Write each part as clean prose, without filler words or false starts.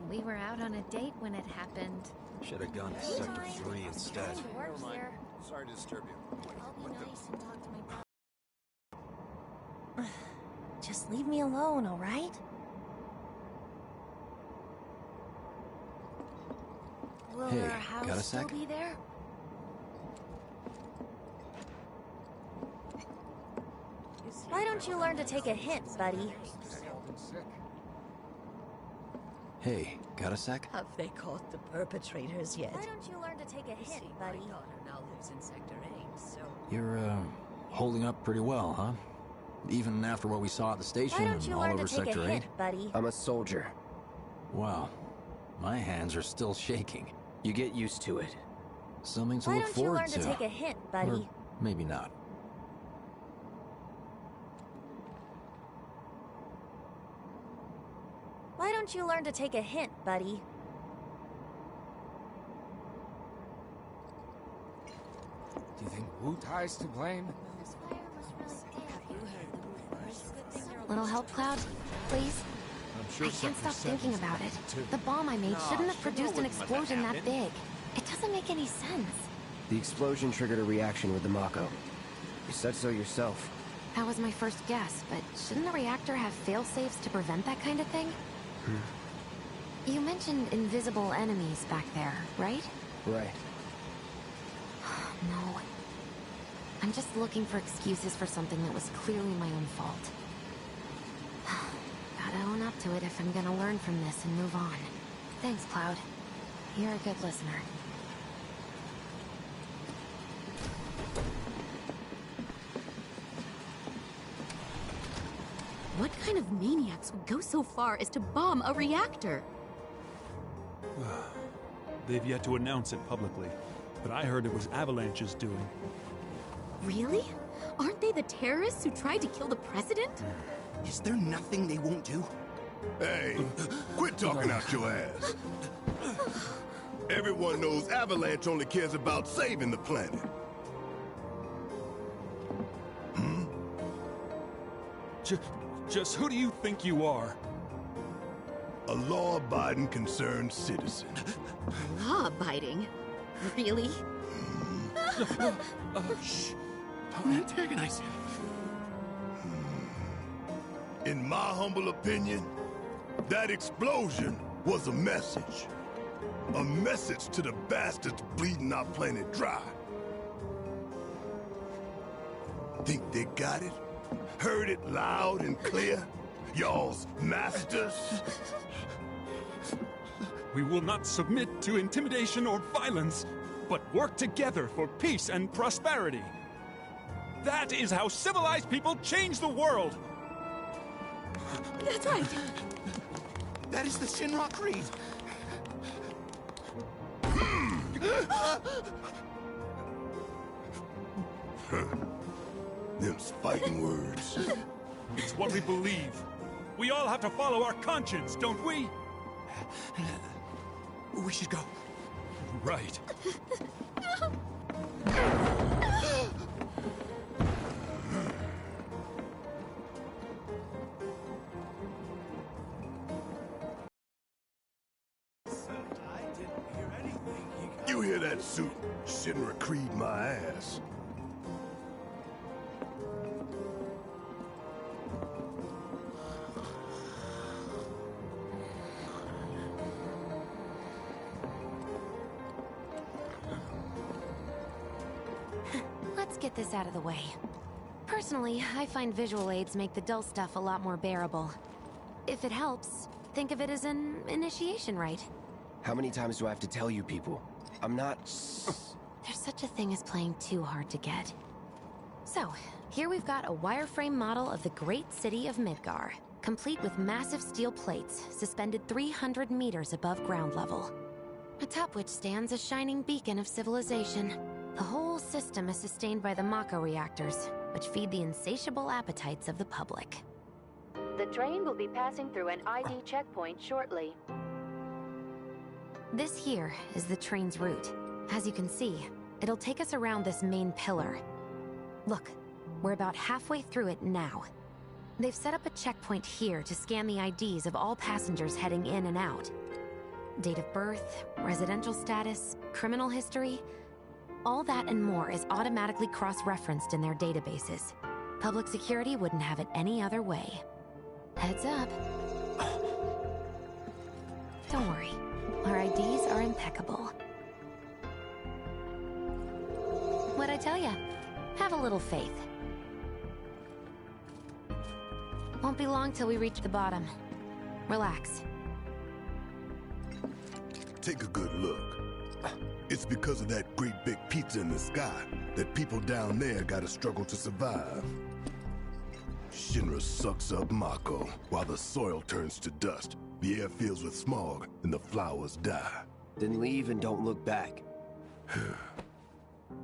We were out on a date when it happened. Should have gone to Sector 3 instead. Never mind. Sorry to disturb you. I'll be nice and talk to my brother. Just leave me alone, alright? Will Hey, our house got a still sec? be there? Why don't you learn to take a hint, buddy? Hey, got a sec? Have they caught the perpetrators yet? Why don't you learn to take a hint, buddy? My daughter now lives in Sector 8, so... You're, holding up pretty well, huh? Even after what we saw at the station Why don't you and all learn over to take Sector a 8? hint, buddy? I'm a soldier. Wow. My hands are still shaking. You get used to it. Something to Why look don't you forward learn to take a hint, Or buddy? maybe not. Why don't you learn to take a hint, buddy? Do you think Wu Tai's to blame? Little help, Cloud? Please? I'm sure I can't stop thinking about it. The bomb I made shouldn't have produced an explosion that big. It doesn't make any sense. The explosion triggered a reaction with the Mako. You said so yourself. That was my first guess, but shouldn't the reactor have fail-safes to prevent that kind of thing? You mentioned invisible enemies back there, right? Right. No. I'm just looking for excuses for something that was clearly my own fault. Gotta own up to it if I'm gonna learn from this and move on. Thanks, Cloud. You're a good listener. What kind of maniacs would go so far as to bomb a reactor? They've yet to announce it publicly, but I heard it was Avalanche's doing. Really? Aren't they the terrorists who tried to kill the president? Is there nothing they won't do? Hey, quit talking out your ass. Everyone knows Avalanche only cares about saving the planet. Just who do you think you are? A law-abiding, concerned citizen. Law-abiding? Really? Shh. Don't antagonize him. In my humble opinion, that explosion was a message. A message to the bastards bleeding our planet dry. Think they got it? Heard it loud and clear? Y'all's masters? We will not submit to intimidation or violence, but work together for peace and prosperity. That is how civilized people change the world! That's right! That is the Shinra Creed. Them's fighting words. It's what we believe. We all have to follow our conscience, don't we? We should go. Right. You hear that suit? Shinra Creed my ass. Let's get this out of the way. Personally, I find visual aids make the dull stuff a lot more bearable. If it helps, think of it as an initiation rite. How many times do I have to tell you people? I'm not... There's such a thing as playing too hard to get. So, here we've got a wireframe model of the great city of Midgar, complete with massive steel plates suspended 300 meters above ground level, atop which stands a shining beacon of civilization. The whole system is sustained by the Mako reactors, which feed the insatiable appetites of the public. The train will be passing through an ID checkpoint shortly. This here is the train's route. As you can see, it'll take us around this main pillar. Look, we're about halfway through it now. They've set up a checkpoint here to scan the IDs of all passengers heading in and out. date of birth, residential status, criminal history. All that and more is automatically cross-referenced in their databases. Public security wouldn't have it any other way. Heads up. Don't worry, our IDs are impeccable. What'd I tell ya? Have a little faith. Won't be long till we reach the bottom. Relax. Take a good look. It's because of that great big pizza in the sky that people down there gotta struggle to survive. Shinra sucks up Mako while the soil turns to dust, the air fills with smog, and the flowers die. Then leave and don't look back.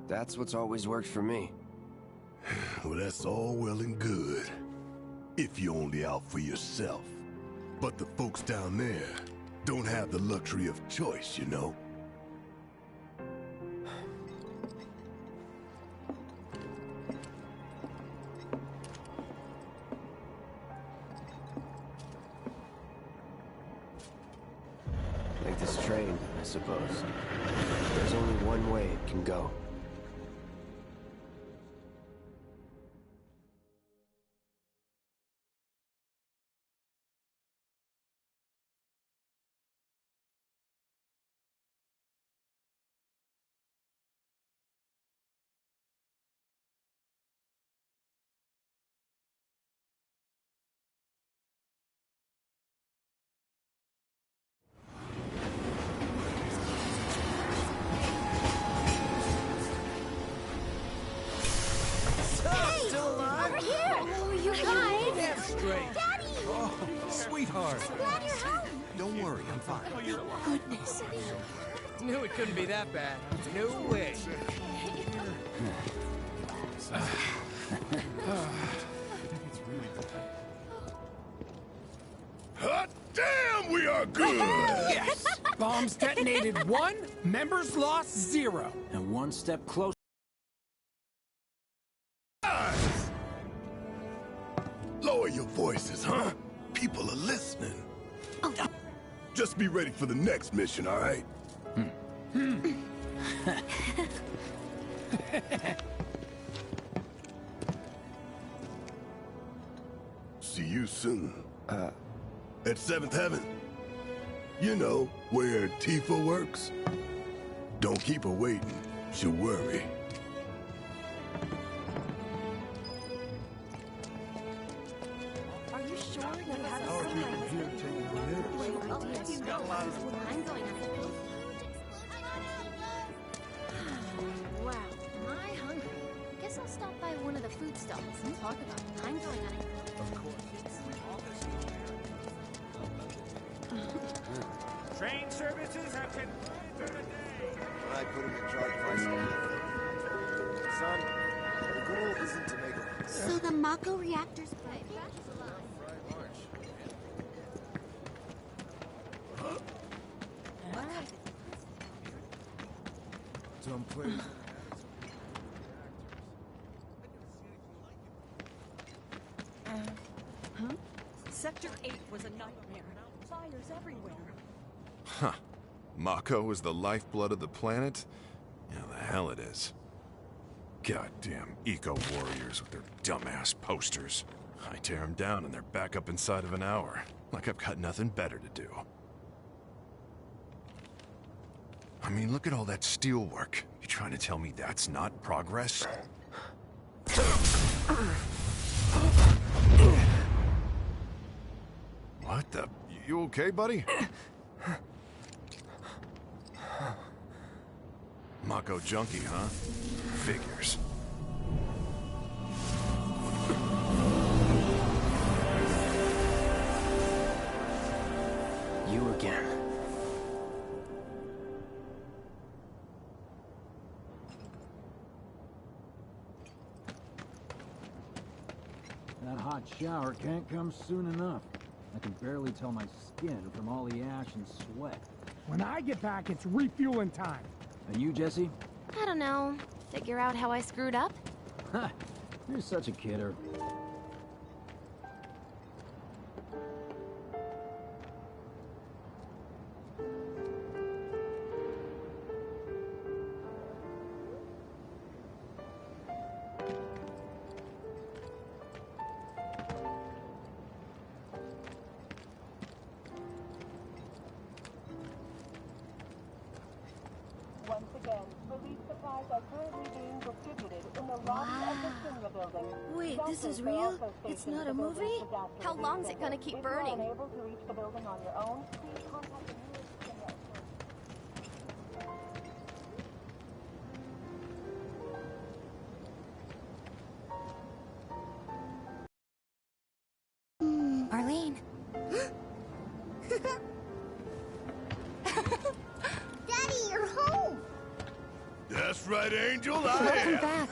That's what's always worked for me. Well, that's all well and good. If you're only out for yourself. But the folks down there don't have the luxury of choice, you know? Like this train, I suppose. There's only one way it can go. Sweetheart. I'm glad you're home. Don't worry, I'm fine. Goodness. Knew it couldn't be that bad. No way. Hot damn, we are good! Yes! Bombs detonated 1, members lost 0. And one step closer. Lower your voices, huh? People are listening. Just be ready for the next mission, all right? See you soon. At 7th Heaven. You know, where Tifa works. Don't keep her waiting. She'll worry. Are you sure you have a Wow, am I hungry? Guess I'll stop by one of the food stalls and talk about it. I'm going on it. Of course. Train services have been for the day. I put him in charge of Son, the goal isn't to make a... So the Mako reactor's Some place. Sector 8 was a nightmare. Fires everywhere. Huh. Mako is the lifeblood of the planet? Yeah, the hell it is. Goddamn eco-warriors with their dumbass posters. I tear them down and they're back up inside of an hour. Like I've got nothing better to do. I mean, look at all that steel work. You trying to tell me that's not progress? What the... You okay, buddy? Mako junkie, huh? Figures. You again. That hot shower can't come soon enough. I can barely tell my skin from all the ash and sweat. When I get back, it's refueling time. And you, Jesse? I don't know. Figure out how I screwed up? Ha! You're such a kidder. Wait, this is real? It's not a movie? How long's it gonna keep burning? Arlene. Daddy, you're home! That's right, Angel, Welcome I am. back.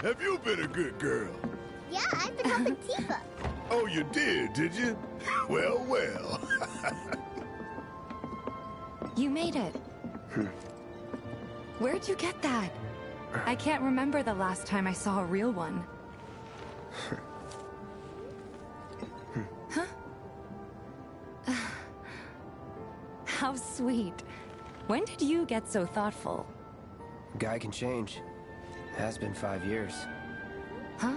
Have you been a good girl? Yeah, I've been helping Tifa. Oh, you did you? Well, well. You made it. Where'd you get that? I can't remember the last time I saw a real one. Huh? How sweet. When did you get so thoughtful? Guy can change. Has been 5 years. Huh?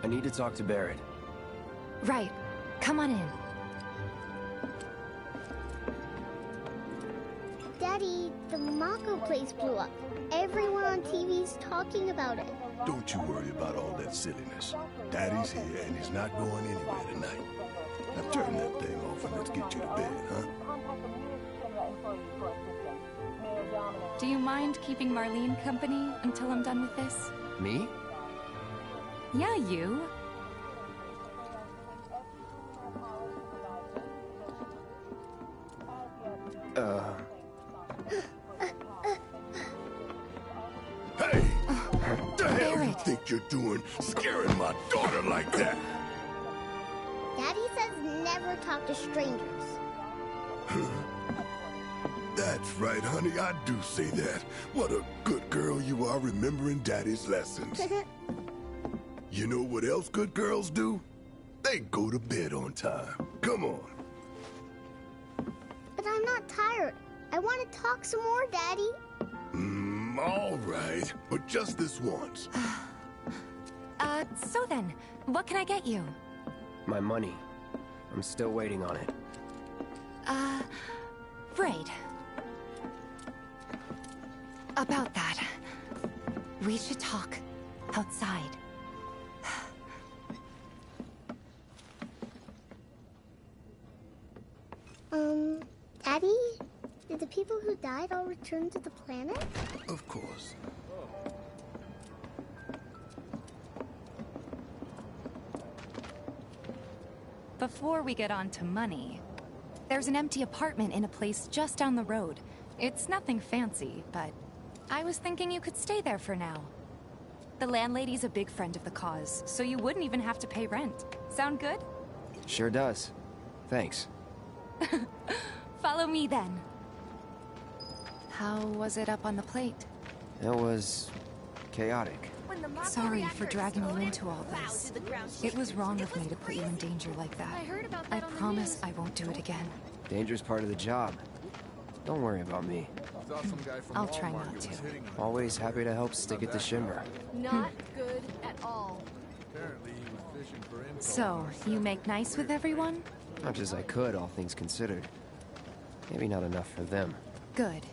I need to talk to Barrett. Right. Come on in. Daddy, the Mako place blew up. Everyone on TV's talking about it. Don't you worry about all that silliness. Daddy's here and he's not going anywhere tonight. Now turn that thing off and let's get you to bed, huh? Do you mind keeping Marlene company until I'm done with this? Me? Yeah, you. Hey! What the hell you think you're doing, scaring my daughter like that? Daddy says never talk to strangers. That's right, honey, I do say that. What a good girl you are remembering Daddy's lessons. You know what else good girls do? They go to bed on time. Come on. But I'm not tired. I want to talk some more, Daddy. All right, but just this once. So then, what can I get you? My money. I'm still waiting on it. Right. About that. We should talk outside. Daddy? Did the people who died all return to the planet? Of course. Before we get on to money, there's an empty apartment in a place just down the road. It's nothing fancy, but I was thinking you could stay there for now. The landlady's a big friend of the cause, so you wouldn't even have to pay rent. Sound good? Sure does. Thanks. Follow me then. How was it up on the plate? It was chaotic. Sorry for dragging you into all this. It was wrong of me to put you in danger like that. I promise I won't do it again. Danger's part of the job. Don't worry about me. I'll try not to. Always happy to help stick it to Shimmer. Not good at all. So, you make nice with everyone? Much as I could, all things considered. Maybe not enough for them. Good.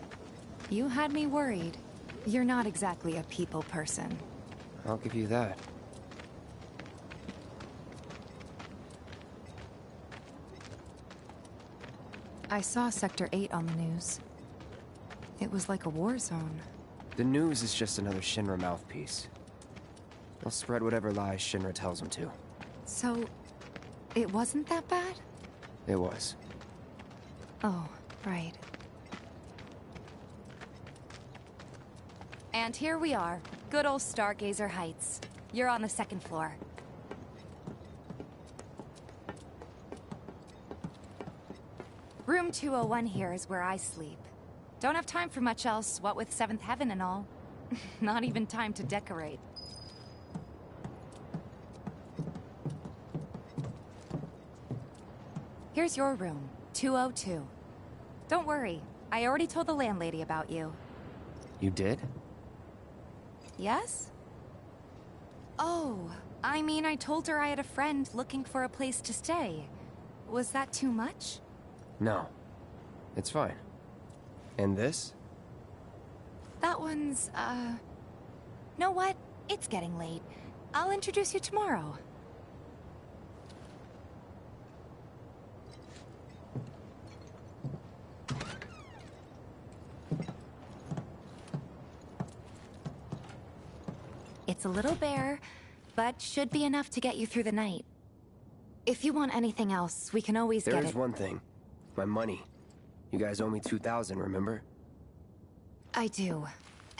You had me worried. You're not exactly a people person. I'll give you that. I saw Sector 8 on the news. It was like a war zone. The news is just another Shinra mouthpiece. They'll spread whatever lies Shinra tells them to. So, it wasn't that bad? It was. Oh, right. And here we are. Good old Stargazer Heights. You're on the second floor. Room 201 here is where I sleep. Don't have time for much else, what with 7th Heaven and all. Not even time to decorate. Here's your room, 202. Don't worry, I already told the landlady about you. You did? Yes? Oh, I mean, I told her I had a friend looking for a place to stay. Was that too much? No. It's fine. And this? That one's, know what? It's getting late. I'll introduce you tomorrow. It's a little bare, but should be enough to get you through the night. If you want anything else, we can always get it. There's one thing. My money. You guys owe me 2,000, remember? I do.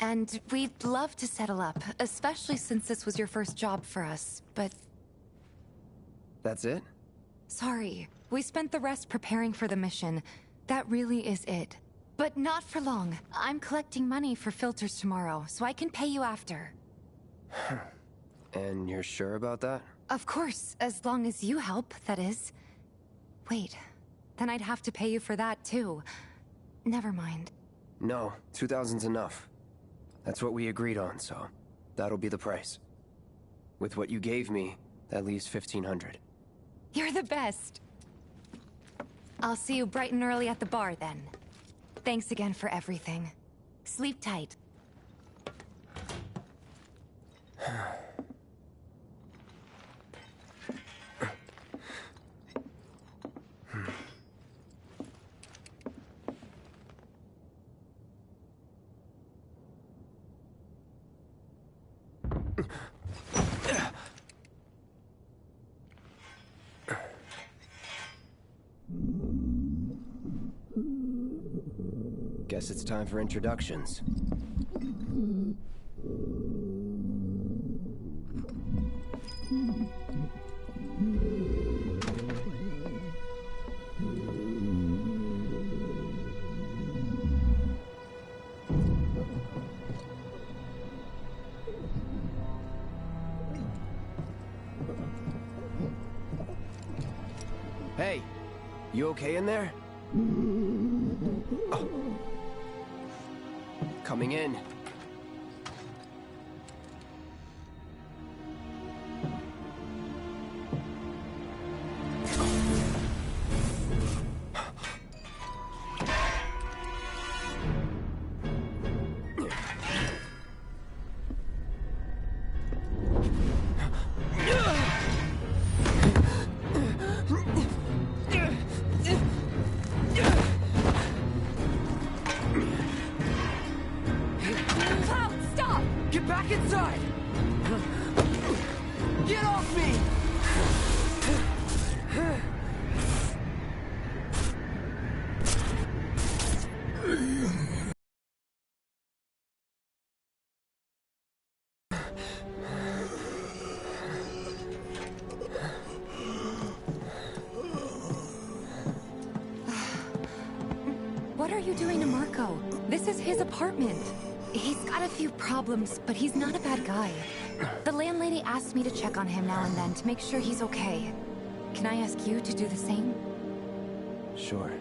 And we'd love to settle up, especially since this was your first job for us, but... That's it? Sorry. We spent the rest preparing for the mission. That really is it. But not for long. I'm collecting money for filters tomorrow, so I can pay you after. And you're sure about that? Of course, as long as you help, that is. Wait, then I'd have to pay you for that too. Never mind. No, 2,000's enough. That's what we agreed on, so that'll be the price. With what you gave me, that leaves 1,500. You're the best. I'll see you bright and early at the bar then. Thanks again for everything. Sleep tight. Guess it's time for introductions. Hey, you okay in there? Oh. Coming in. What are you doing to Marco? This is his apartment. He's got a few problems, but he's not a bad guy. The landlady asked me to check on him now and then to make sure he's okay. Can I ask you to do the same? Sure.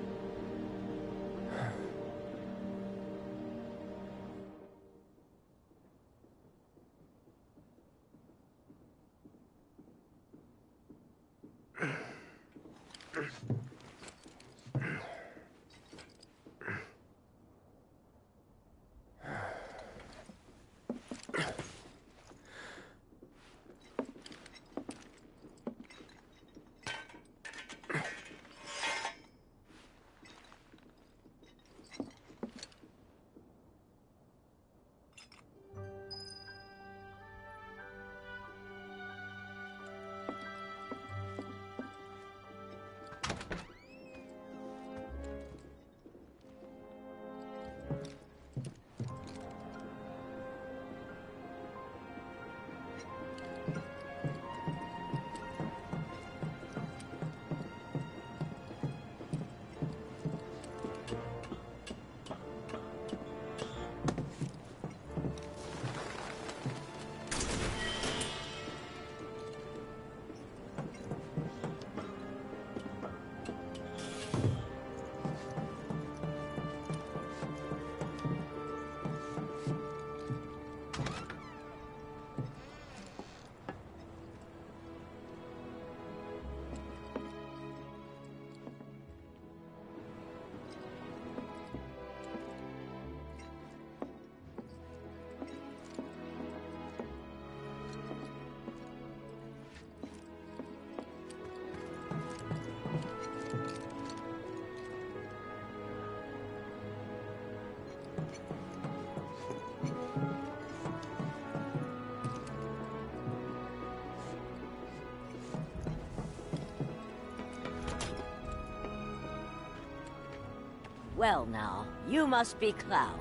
Well now, you must be Cloud.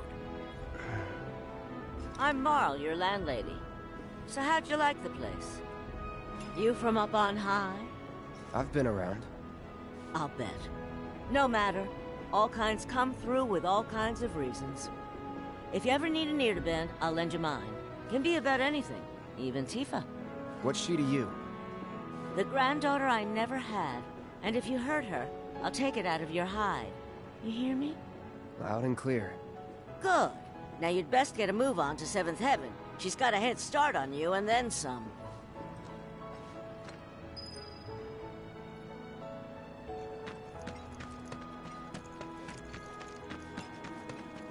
I'm Marl, your landlady. So how'd you like the place? You from up on high? I've been around. I'll bet. No matter. All kinds come through with all kinds of reasons. If you ever need an ear to bend, I'll lend you mine. Can be about anything, even Tifa. What's she to you? The granddaughter I never had. And if you hurt her, I'll take it out of your hide. You hear me? Loud and clear. Good. Now you'd best get a move on to 7th Heaven. She's got a head start on you, and then some.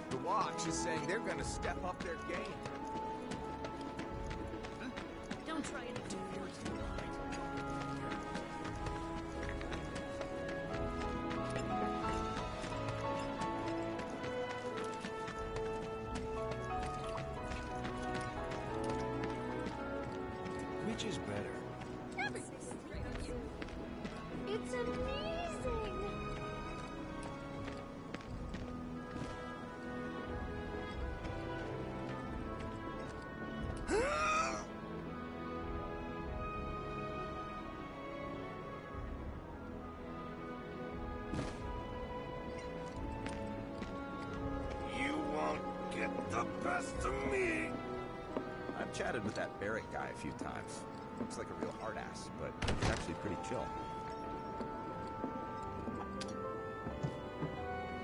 The Watch is saying they're gonna step up their game. Don't try and do yours. Which is better? It's amazing! You won't get the best of me. I've chatted with that Barrett guy a few times. Looks like a real hard-ass, but he's actually pretty chill.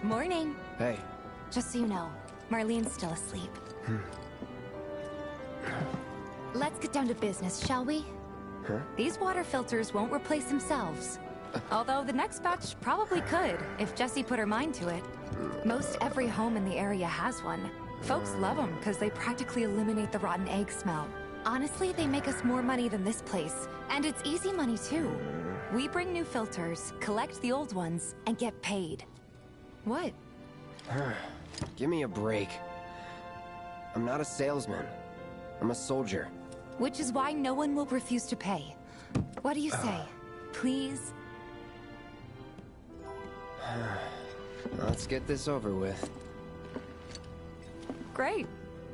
Morning. Hey. Just so you know, Marlene's still asleep. Let's get down to business, shall we? Huh? These water filters won't replace themselves. Although the next batch probably could, if Jessie put her mind to it. Most every home in the area has one. Folks love them because they practically eliminate the rotten egg smell. Honestly, they make us more money than this place. And it's easy money, too. We bring new filters, collect the old ones, and get paid. What? Give me a break. I'm not a salesman. I'm a soldier. Which is why no one will refuse to pay. What do you say? Please? Let's get this over with. Great.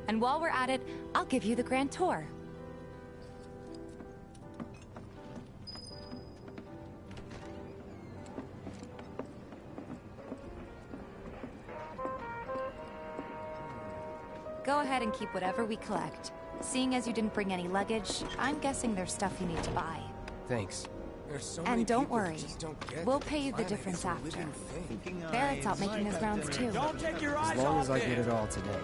And while we're at it, I'll give you the grand tour. Go ahead and keep whatever we collect. Seeing as you didn't bring any luggage, I'm guessing there's stuff you need to buy. Thanks. And don't worry, we'll pay you the difference after. Barrett's out making his rounds too. Don't take your eyes As long off as I it. get it all today.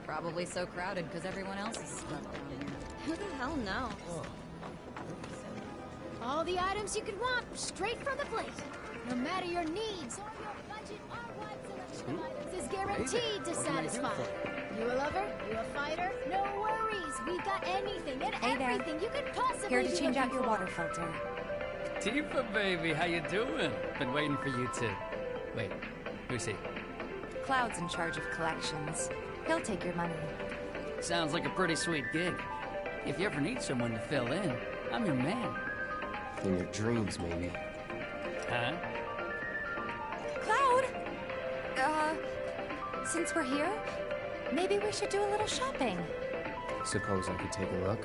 Probably so crowded because everyone else is stuck down here. Who the hell knows? All the items you could want, straight from the plate. No matter your needs or your budget, our wide selection of items is guaranteed to satisfy. You a lover? You a fighter? No worries. We've got anything and everything you could possibly Here to be change out looking your for. water filter. Tifa, baby, how you doing? Been waiting for you to... Wait, who's he? Cloud's in charge of collections. He'll take your money. Sounds like a pretty sweet gig. If you ever need someone to fill in, I'm your man. In your dreams, maybe. Huh? Cloud! Since we're here, maybe we should do a little shopping. Suppose I could take a look?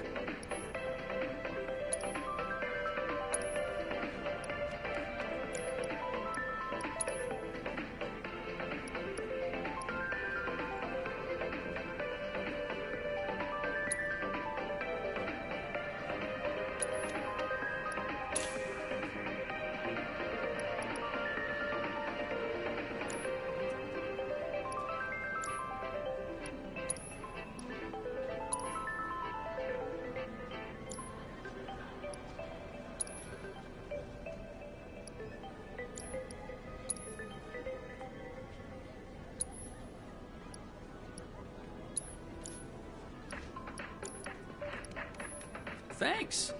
thanks.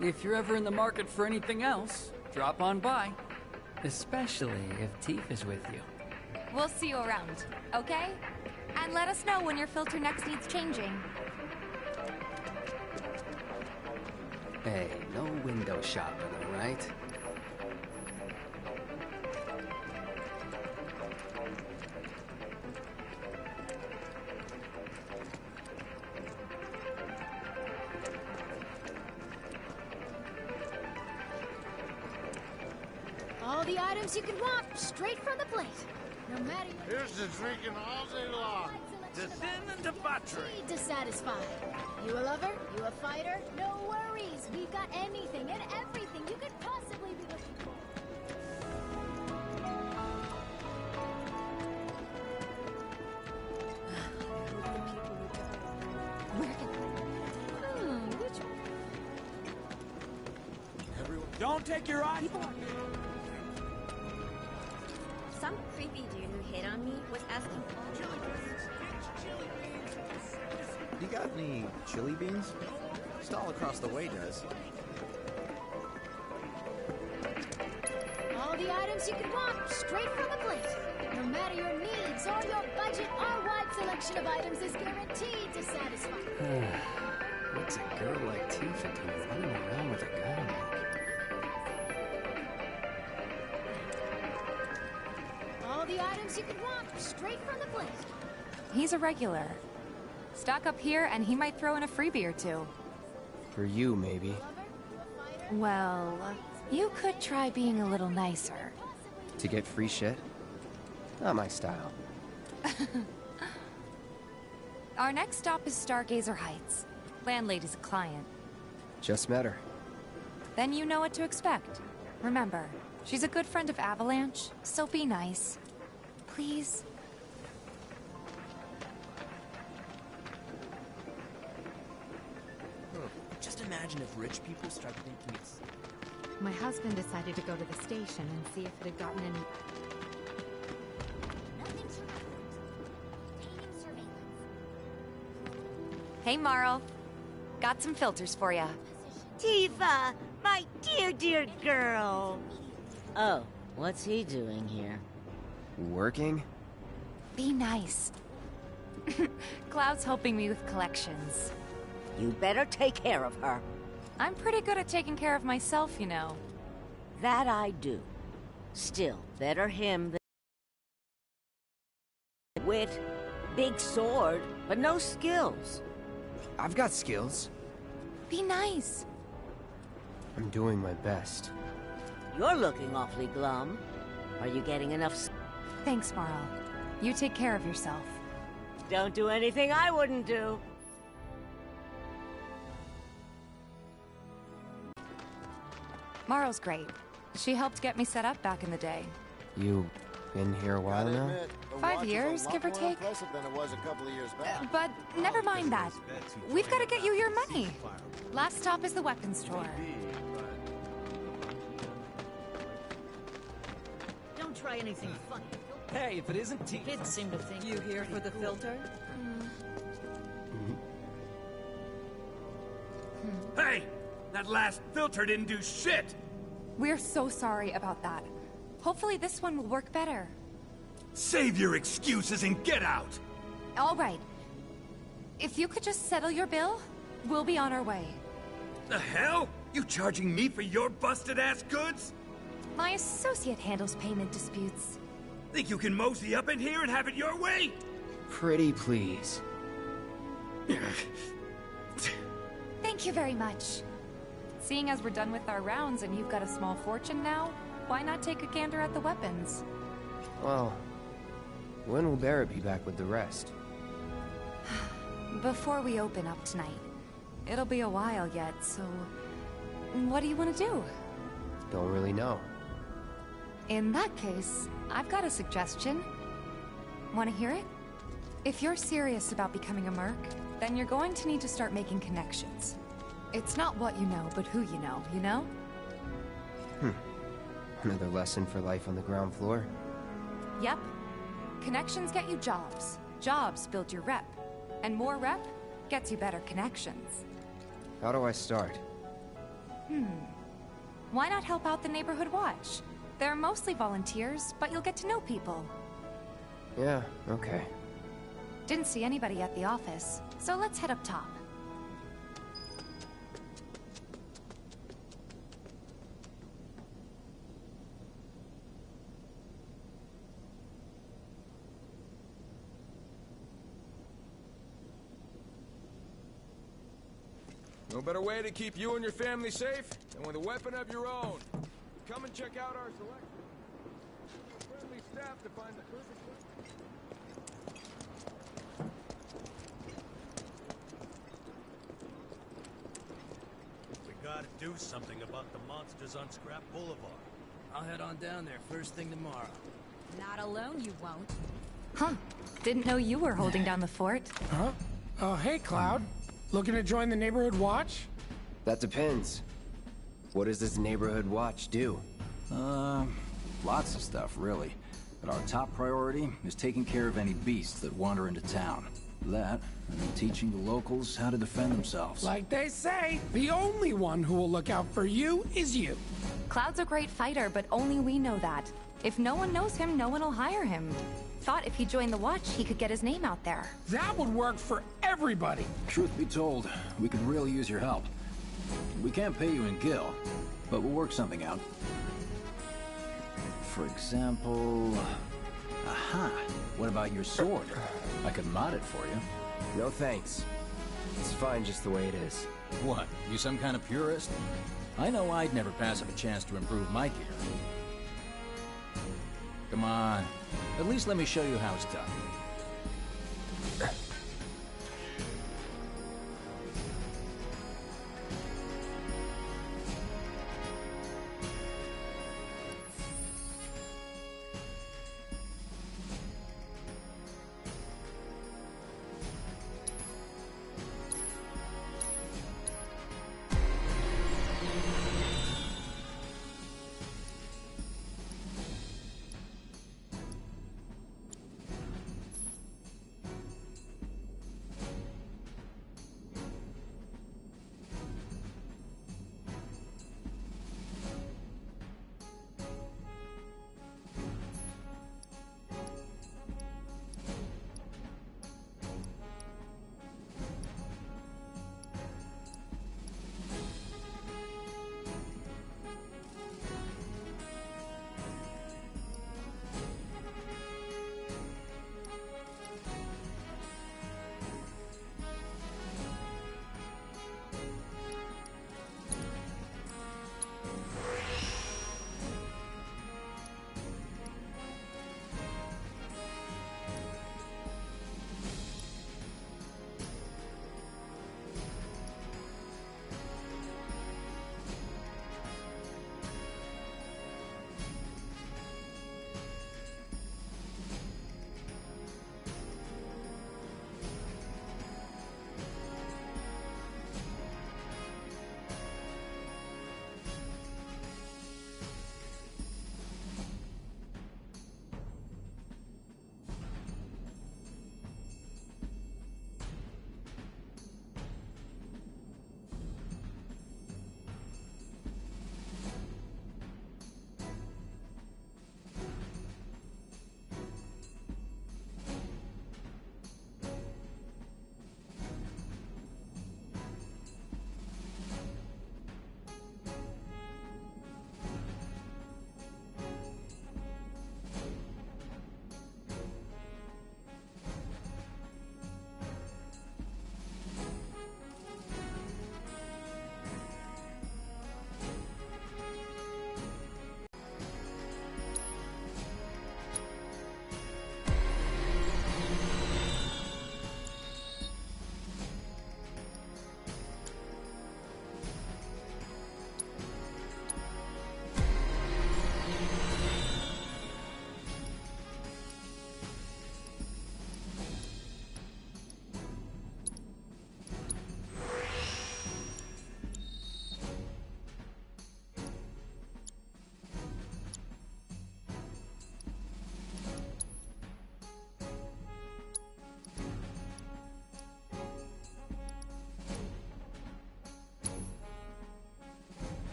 If you're ever in the market for anything else, drop on by. Especially if Teef is with you. We'll see you around, okay? And let us know when your filter next needs changing. Hey, no window shopping, alright? All the items you could want, straight from the plate. No matter your... Here's to drinking all day long. To sin and debauchery. Need to satisfy. You a lover? You a fighter? No worries. We've got anything and everything you could possibly be looking for. Don't take your eyes. Some creepy dude who hit on me was asking for chili beans. You got any chili beans? Stall across the way does. All the items you could want, straight from the plate. No matter your needs or your budget, our wide selection of items is guaranteed to satisfy. What's a girl like Tifa doing running around with a gun? All the items you could want, straight from the plate. He's a regular. Stock up here and he might throw in a freebie or two. For you, maybe. Well, you could try being a little nicer. To get free shit? Not my style. Our next stop is Stargazer Heights. Landlady's a client. Just met her. Then you know what to expect. Remember, she's a good friend of Avalanche, so be nice. Please? Just imagine if rich people start thinking it's... My husband decided to go to the station and see if it had gotten any... Hey, Marl. Got some filters for ya. Tifa, my dear, dear girl. Oh, what's he doing here? Working? Be nice. Cloud's helping me with collections. You better take care of her. I'm pretty good at taking care of myself, you know. That I do. Still, better him than... Wit, big sword, but no skills. I've got skills. Be nice. I'm doing my best. You're looking awfully glum. Are you getting enough... Thanks, Marl. You take care of yourself. Don't do anything I wouldn't do. Marl's great. She helped get me set up back in the day. You been here a while now? 5 years, give or take. Than it was a couple of years back. But never mind that. We've got to get you your money. Last stop is the weapons store. Don't try anything funny. Hey, if it isn't Teef. Kids seem to think You here for the filter? Hey! That last filter didn't do shit! We're so sorry about that. Hopefully this one will work better. Save your excuses and get out! All right. If you could just settle your bill, we'll be on our way. The hell? You charging me for your busted-ass goods? My associate handles payment disputes. Think you can mosey up in here and have it your way? Pretty please. Thank you very much. Seeing as we're done with our rounds and you've got a small fortune now, why not take a gander at the weapons? Well, when will Barrett be back with the rest? Before we open up tonight. It'll be a while yet, so... What do you want to do? Don't really know. In that case, I've got a suggestion. Want to hear it? If you're serious about becoming a merc, then you're going to need to start making connections. It's not what you know, but who you know, you know? Another lesson for life on the ground floor? Yep. Connections get you jobs. Jobs build your rep. And more rep gets you better connections. How do I start? Why not help out the neighborhood watch? They're mostly volunteers, but you'll get to know people. Yeah, okay. Didn't see anybody at the office, so let's head up top. No better way to keep you and your family safe than with a weapon of your own. Come and check out our selection. Friendly staff to find the perfect weapon. We gotta do something about the monsters on Scrap Boulevard. I'll head on down there first thing tomorrow. Not alone, you won't. Huh. Didn't know you were holding down the fort. Huh? Oh, hey, Cloud. Looking to join the neighborhood watch? That depends. What does this neighborhood watch do? Lots of stuff, really. But our top priority is taking care of any beasts that wander into town. That, and then teaching the locals how to defend themselves. Like they say, the only one who will look out for you is you. Cloud's a great fighter, but only we know that. If no one knows him, no one will hire him. Thought if he joined the watch, he could get his name out there. That would work for everybody. Truth be told, we could really use your help. We can't pay you in gil, but we'll work something out. For example... Aha! What about your sword? I could mod it for you. No thanks. It's fine just the way it is. What, you some kind of purist? I know I'd never pass up a chance to improve my gear. Come on. At least let me show you how it's done.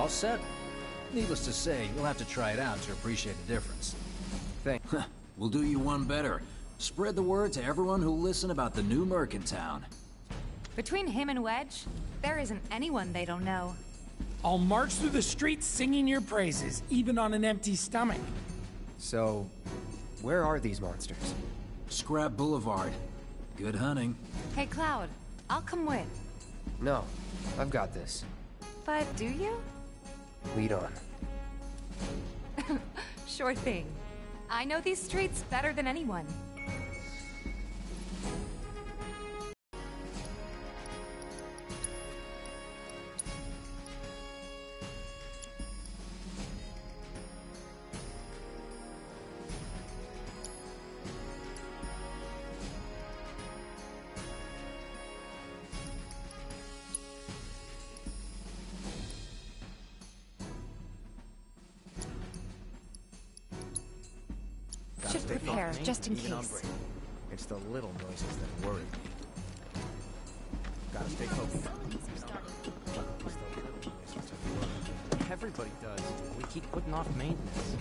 All set? Needless to say, you'll have to try it out to appreciate the difference. Thanks. We'll do you one better. Spread the word to everyone who'll listen about the new Merc in town. Between him and Wedge, there isn't anyone they don't know. I'll march through the streets singing your praises, even on an empty stomach. So, where are these monsters? Scrap Boulevard. Good hunting. Hey, Cloud, I'll come with. No, I've got this. But do you? Lead on. Sure thing. I know these streets better than anyone. Should prepare, just in case. It's the little noises that worry me. Gotta stay focused. Everybody does. We keep putting off maintenance.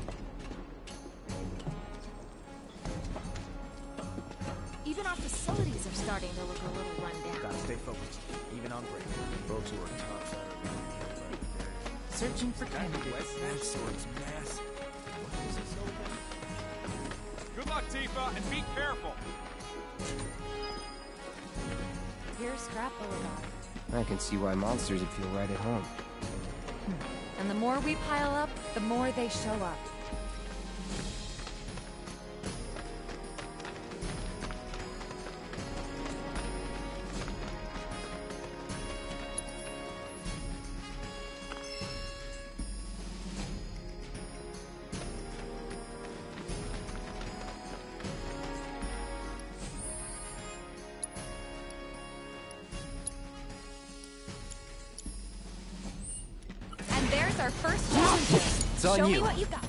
Even our facilities are starting to look a little run down. Gotta stay focused, even on break. Folks who are tough. Searching for candidates. Good luck, Tifa, and be careful. Here's Scrap Boulevard. I can see why monsters would feel right at home. And the more we pile up, the more they show up. There's our first challenge. It's on Show you. me what you got.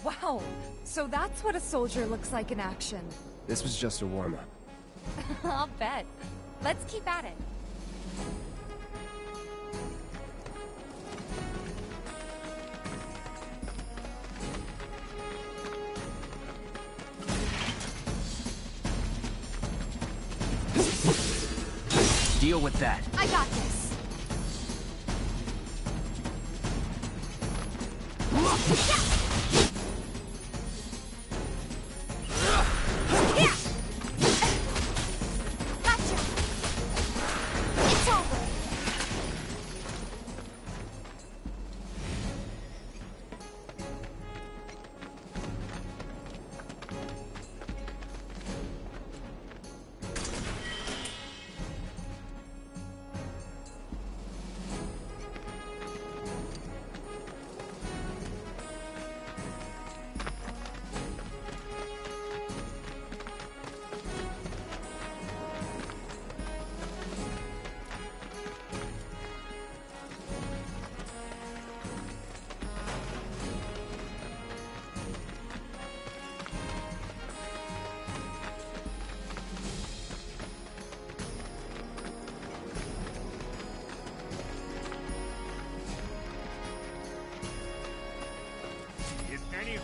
Wow, so that's what a soldier looks like in action. This was just a warm-up. I'll bet. Let's keep at it. Deal with that. I got this.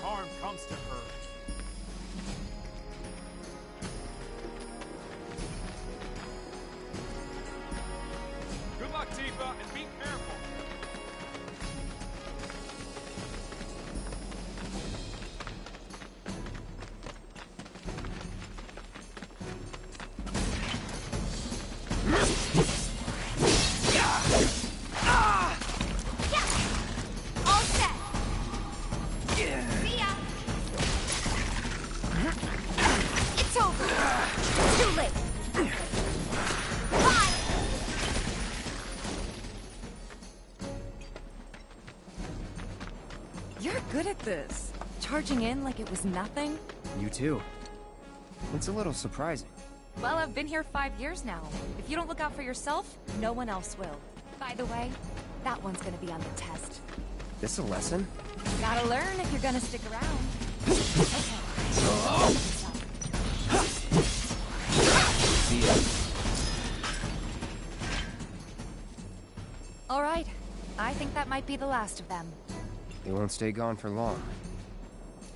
Harm comes to her. Good luck, Tifa, and be careful. All set. It's over. Too late. Bye. You're good at this. charging in like it was nothing? You too. It's a little surprising. Well, I've been here 5 years now. If you don't look out for yourself, no one else will. By the way, that one's gonna be on the test. This a lesson? Gotta learn if you're gonna stick around. See ya. All right. I think that might be the last of them. They won't stay gone for long.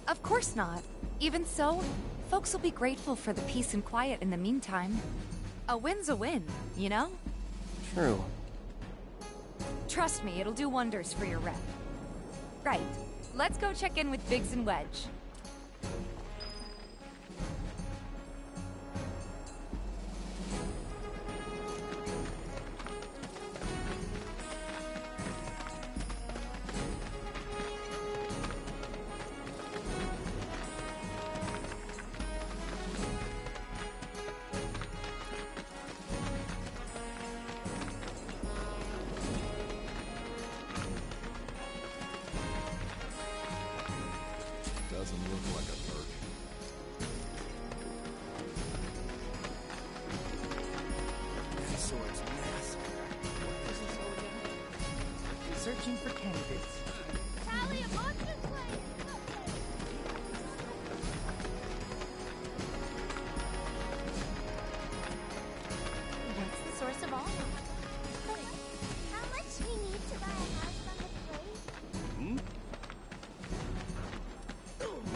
Of course not. Even so, folks will be grateful for the peace and quiet in the meantime. A win's a win, you know? True. Trust me, it'll do wonders for your rep. Right. Let's go check in with Biggs and Wedge. Doesn't look like a perk. That sword's massive. What is this all again? Searching for candidates. Tally of monster players! What's the source of all? How much we need to buy a house on the place?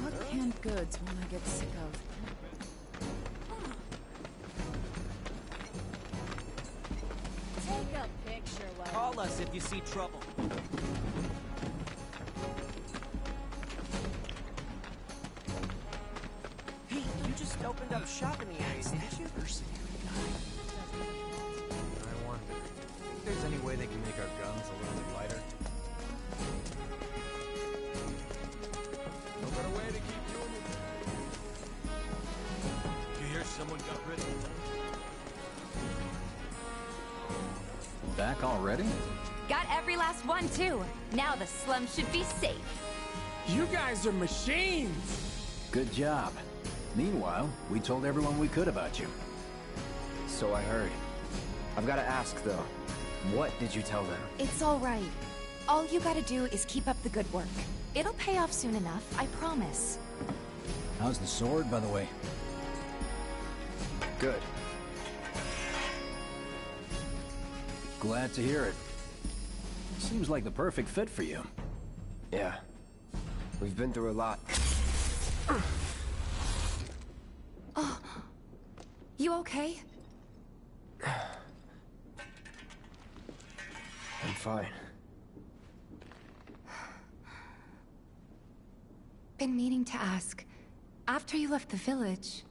What canned goods will I get sick of? Take a picture, Wedge. Call us if you see trouble. Hey, you just opened up shop in the area, didn't you? I wonder if there's any way they can make our guns a little bit lighter. No better way to keep doing it. You hear someone got rid of it? Back already? Got every last one, too. Now the slum should be safe. You guys are machines! Good job. Meanwhile, we told everyone we could about you. So I heard. I've got to ask, though. What did you tell them? It's all right. All you gotta do is keep up the good work. It'll pay off soon enough, I promise. How's the sword, by the way? Good. Glad to hear it. Seems like the perfect fit for you. Yeah. We've been through a lot. Oh. You okay? I'm fine. Been meaning to ask. After you left the village...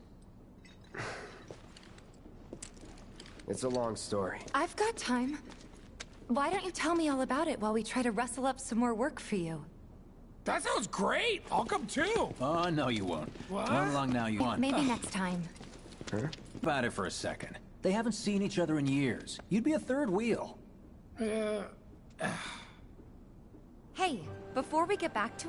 It's a long story. I've got time. Why don't you tell me all about it while we try to rustle up some more work for you? That sounds great! I'll come too! Oh, no you won't. What? Run along now, you want. Maybe next time. Huh? About it for a second. They haven't seen each other in years. You'd be a third wheel. Hey, before we get back to